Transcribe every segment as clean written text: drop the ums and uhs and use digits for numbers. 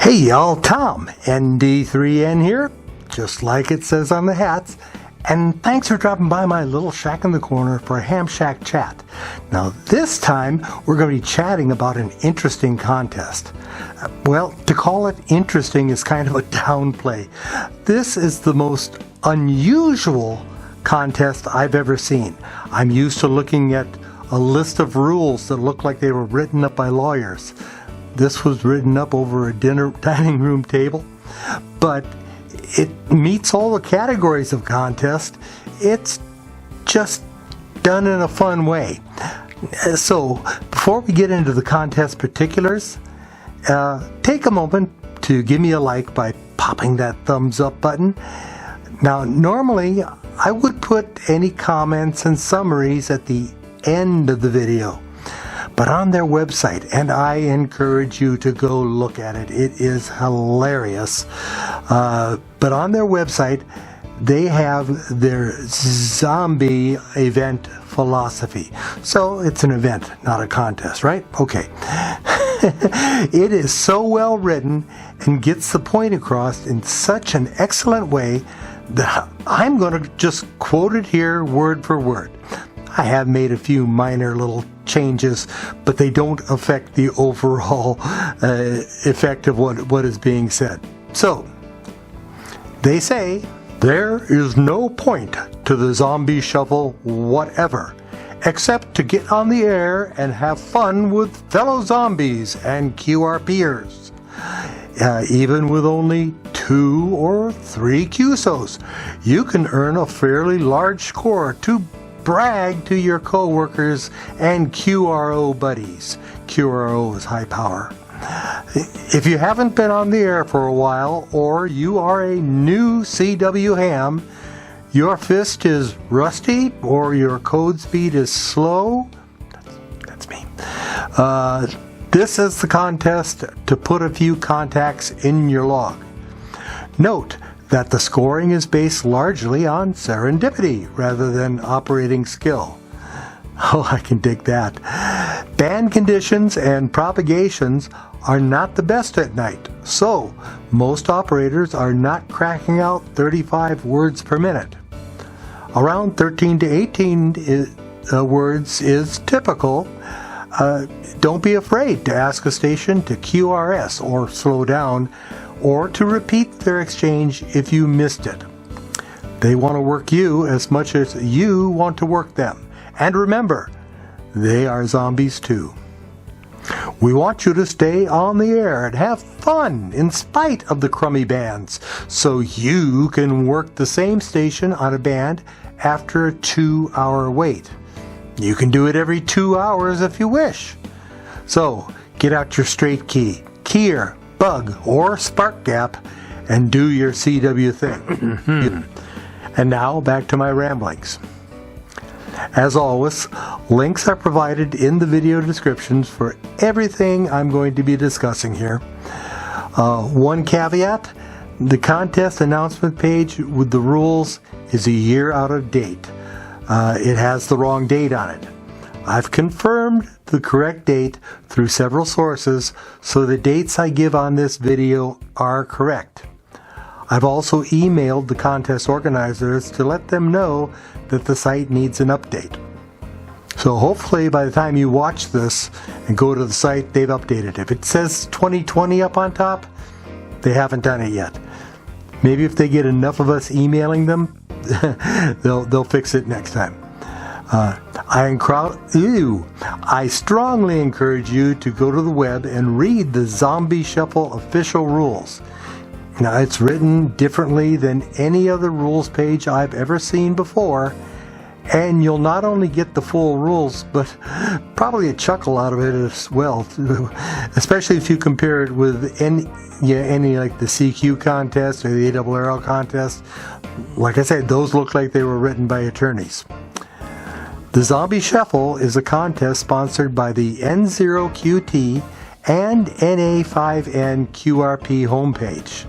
Hey y'all, Tom, ND3N here, just like it says on the hats, and thanks for dropping by my little shack in the corner for a ham shack chat. Now this time we're going to be chatting about an interesting contest. Well, to call it interesting is kind of a downplay. This is the most unusual contest I've ever seen. I'm used to looking at a list of rules that look like they were written up by lawyers. This was written up over a dining room table, but it meets all the categories of contest. It's just done in a fun way. So before we get into the contest particulars, take a moment to give me a like by popping that thumbs up button. Now, normally I would put any comments and summaries at the end of the video, but on their website, and I encourage you to go look at it. It is hilarious. But on their website, they have their zombie event philosophy. So it's an event, not a contest, right? Okay. It is so well written and gets the point across in such an excellent way that I'm going to just quote it here word for word. I have made a few minor little changes, but they don't affect the overall effect of what is being said. So, they say, there is no point to the zombie shuffle whatever, except to get on the air and have fun with fellow zombies and QRPers. Even with only 2 or 3 QSOs, you can earn a fairly large score to brag to your coworkers and QRO buddies. QRO is high power. If you haven't been on the air for a while, or you are a new CW ham, your fist is rusty, or your code speed is slow, that's me. This is the contest to put a few contacts in your log. Note that the scoring is based largely on serendipity rather than operating skill. Oh, I can dig that. Band conditions and propagations are not the best at night, so most operators are not cracking out 35 words per minute. Around 13 to 18 words is typical. Don't be afraid to ask a station to QRS or slow down, or to repeat their exchange if you missed it. They want to work you as much as you want to work them. And remember, they are zombies too. We want you to stay on the air and have fun in spite of the crummy bands, so you can work the same station on a band after a 2-hour wait. You can do it every 2 hours if you wish. So get out your straight key, keyer, bug, or spark gap and do your CW thing. And now back to my ramblings. As always, links are provided in the video descriptions for everything I'm going to be discussing here. One caveat, the contest announcement page with the rules is a year out of date. It has the wrong date on it. I've confirmed the correct date through several sources, so the dates I give on this video are correct. I've also emailed the contest organizers to let them know that the site needs an update. So hopefully by the time you watch this and go to the site, they've updated it. If it says 2020 up on top, they haven't done it yet. Maybe if they get enough of us emailing them, they'll fix it next time. I strongly encourage you to go to the web and read the Zombie Shuffle official rules. Now, it's written differently than any other rules page I've ever seen before, and you'll not only get the full rules, but probably a chuckle out of it as well, especially if you compare it with any like the CQ contest or the ARRL contest. Like I said, those look like they were written by attorneys. The Zombie Shuffle is a contest sponsored by the N0QT and NA5N QRP homepage.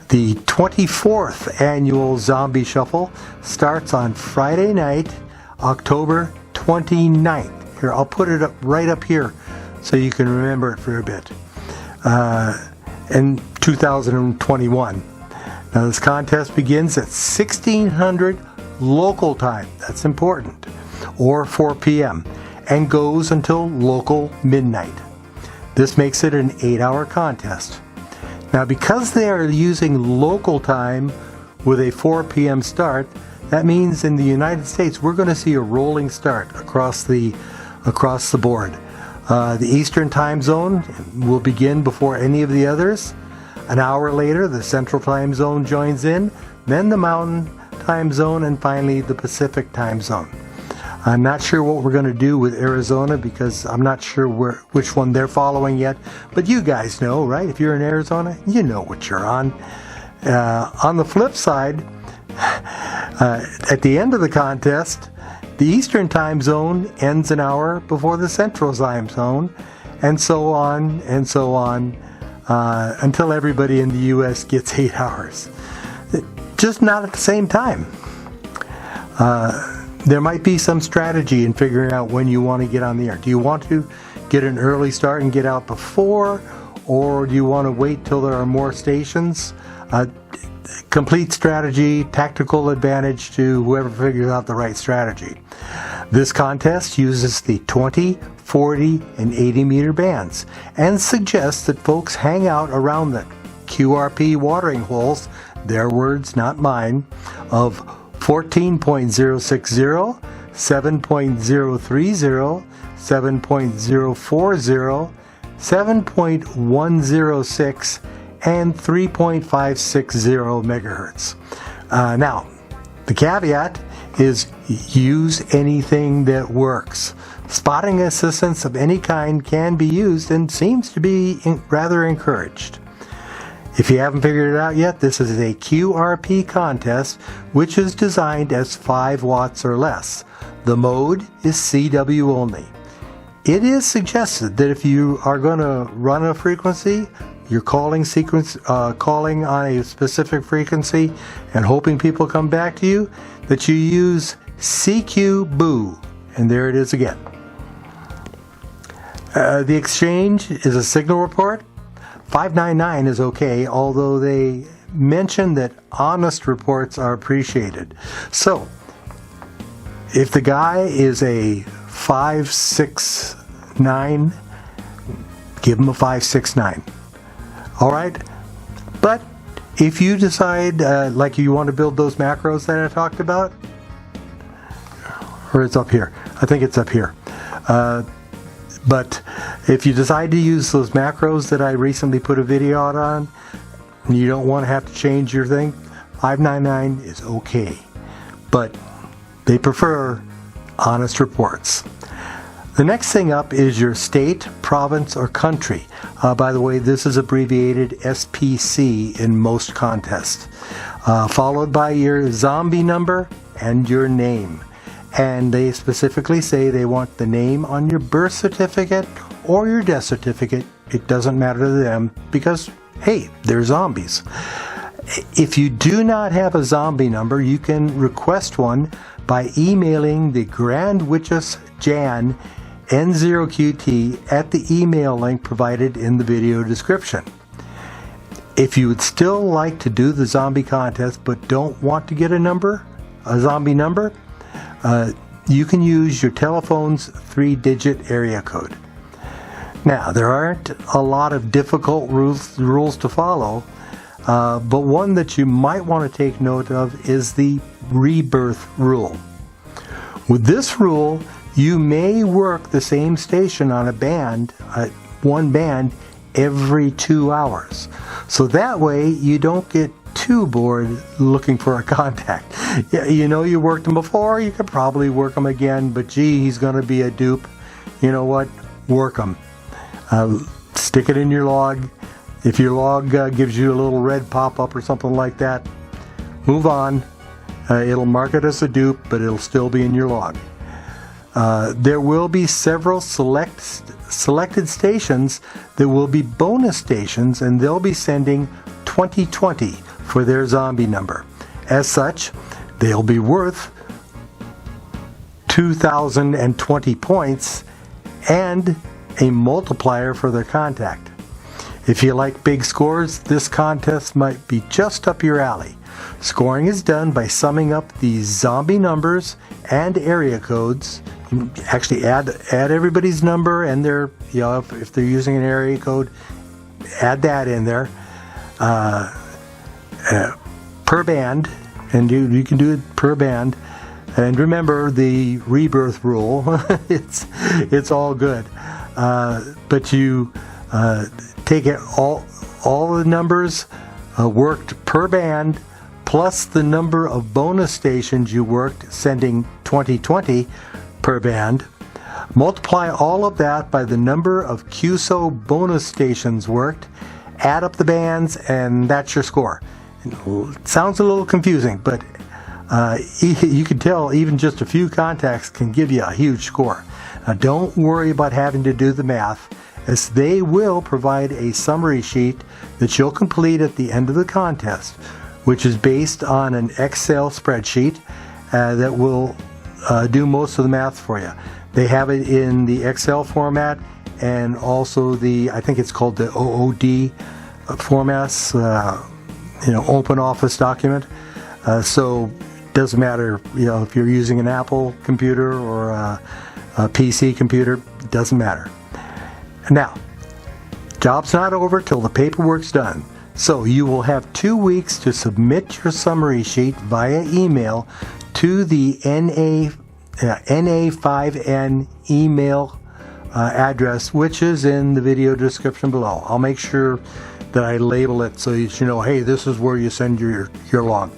The 24th annual Zombie Shuffle starts on Friday night, October 29th. Here, I'll put it right up here so you can remember it for a bit. in 2021. Now this contest begins at 1600 local time, that's important, or 4 p.m., and goes until local midnight. This makes it an 8-hour contest. Now because they are using local time with a 4 p.m. start, that means in the United States we're going to see a rolling start across the board. The Eastern time zone will begin before any of the others. An hour later, the Central time zone joins in, then the Mountain time zone, and finally the Pacific time zone. I'm not sure what we're going to do with Arizona because I'm not sure which one they're following yet, but you guys know, right? If you're in Arizona, you know what you're on. On the flip side, at the end of the contest, the Eastern time zone ends an hour before the Central time zone, and so on and so on, until everybody in the U.S. gets 8 hours. Just not at the same time. There might be some strategy in figuring out when you want to get on the air. Do you want to get an early start and get out before, or do you want to wait till there are more stations? Complete strategy, tactical advantage to whoever figures out the right strategy. This contest uses the 20, 40, and 80 meter bands and suggests that folks hang out around the QRP watering holes, their words, not mine, of 14.060, 7.030, 7.040, 7.106, and 3.560 megahertz. Now, the caveat is use anything that works. Spotting assistance of any kind can be used and seems to be rather encouraged. If you haven't figured it out yet, this is a QRP contest which is designed as 5 watts or less. The mode is CW only. It is suggested that if you are going to run a frequency, you're calling on a specific frequency and hoping people come back to you, that you use CQ BOO. And there it is again. The exchange is a signal report. 599 is okay, although they mention that honest reports are appreciated. So, if the guy is a 569, give him a 569. All right? But if you decide, like you want to build those macros that I talked about, or it's up here. I think it's up here. But if you decide to use those macros that I recently put a video out on, and you don't want to have to change your thing, 599 is okay. But they prefer honest reports. The next thing up is your state, province, or country. By the way, this is abbreviated SPC in most contests. Followed by your zombie number and your name. And they specifically say they want the name on your birth certificate or your death certificate. It doesn't matter to them because, hey, they're zombies. If you do not have a zombie number, you can request one by emailing the Grand Witches Jan N0QT at the email link provided in the video description. If you would still like to do the zombie contest but don't want to get a zombie number, you can use your telephone's 3-digit area code. Now, there aren't a lot of difficult rules to follow, but one that you might want to take note of is the rebirth rule. With this rule, you may work the same station on one band every 2 hours. So that way you don't get too bored looking for a contact. Yeah, you know you worked him before, you could probably work him again, but gee, he's going to be a dupe. You know what? Work him. Stick it in your log. If your log gives you a little red pop-up or something like that, move on. It'll mark it as a dupe, but it'll still be in your log. There will be several selected stations that will be bonus stations, and they'll be sending 2020 for their zombie number. As such, they'll be worth 2,020 points and a multiplier for their contact. If you like big scores, this contest might be just up your alley. Scoring is done by summing up the zombie numbers and area codes. You actually add everybody's number and their, if they're using an area code, add that in there per band, and you can do it per band. And remember the rebirth rule. it's all good, but you take it all the numbers worked per band plus the number of bonus stations you worked, sending 2020 per band. Multiply all of that by the number of QSO bonus stations worked, add up the bands, and that's your score. It sounds a little confusing, but you can tell even just a few contacts can give you a huge score. Now, don't worry about having to do the math, as they will provide a summary sheet that you'll complete at the end of the contest, which is based on an Excel spreadsheet that will do most of the math for you. They have it in the Excel format and also I think it's called the OOD formats, open office document. So it doesn't matter, if you're using an Apple computer or a PC computer, it doesn't matter. Now, job's not over till the paperwork's done. So you will have 2 weeks to submit your summary sheet via email to the NA5N email address, which is in the video description below. I'll make sure that I label it so you know, hey, this is where you send your log.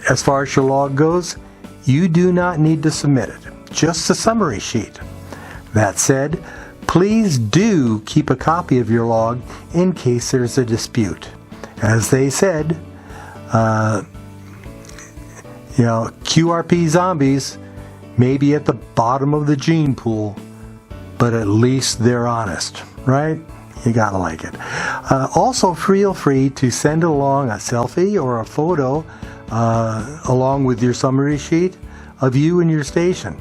As far as your log goes, you do not need to submit it, just a summary sheet. That said, please do keep a copy of your log in case there's a dispute. As they said, QRP zombies may be at the bottom of the gene pool, but at least they're honest, right? You gotta like it. Also, feel free to send along a selfie or a photo along with your summary sheet of you and your station.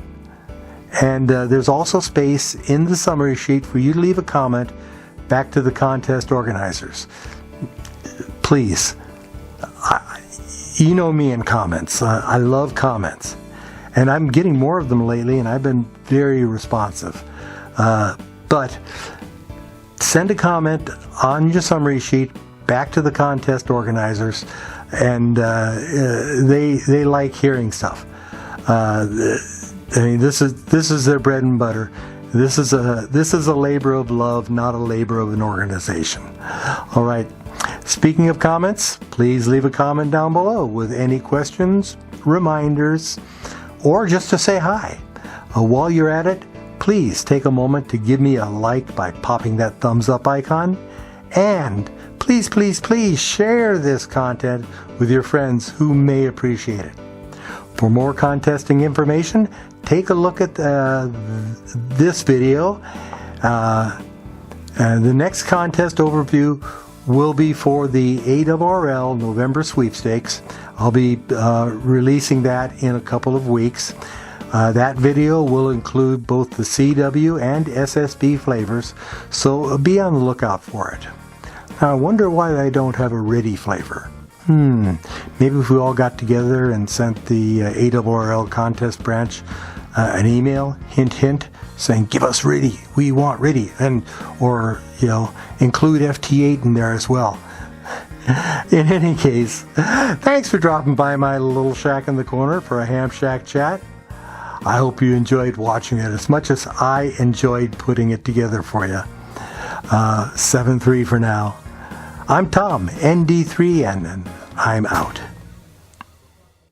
And there's also space in the summary sheet for you to leave a comment back to the contest organizers. Please, you know me and comments. I love comments. And I'm getting more of them lately, and I've been very responsive. But send a comment on your summary sheet back to the contest organizers, and they like hearing stuff. This is their bread and butter. This is a labor of love, not a labor of an organization. All right. Speaking of comments, please leave a comment down below with any questions, reminders, or just to say hi. While you're at it, please take a moment to give me a like by popping that thumbs up icon, and please, please, please share this content with your friends who may appreciate it. For more contesting information, take a look at this video. The next contest overview will be for the ARRL November sweepstakes. I'll be releasing that in a couple of weeks. That video will include both the CW and SSB flavors, so be on the lookout for it. Now, I wonder why I don't have a RIDI flavor. Maybe if we all got together and sent the ARRL contest branch an email, hint, hint, saying, give us RIDI, we want RIDI, or include FT8 in there as well. In any case, thanks for dropping by my little shack in the corner for a Ham Shack chat. I hope you enjoyed watching it as much as I enjoyed putting it together for you. 7-3 for now. I'm Tom, ND3N, and I'm out.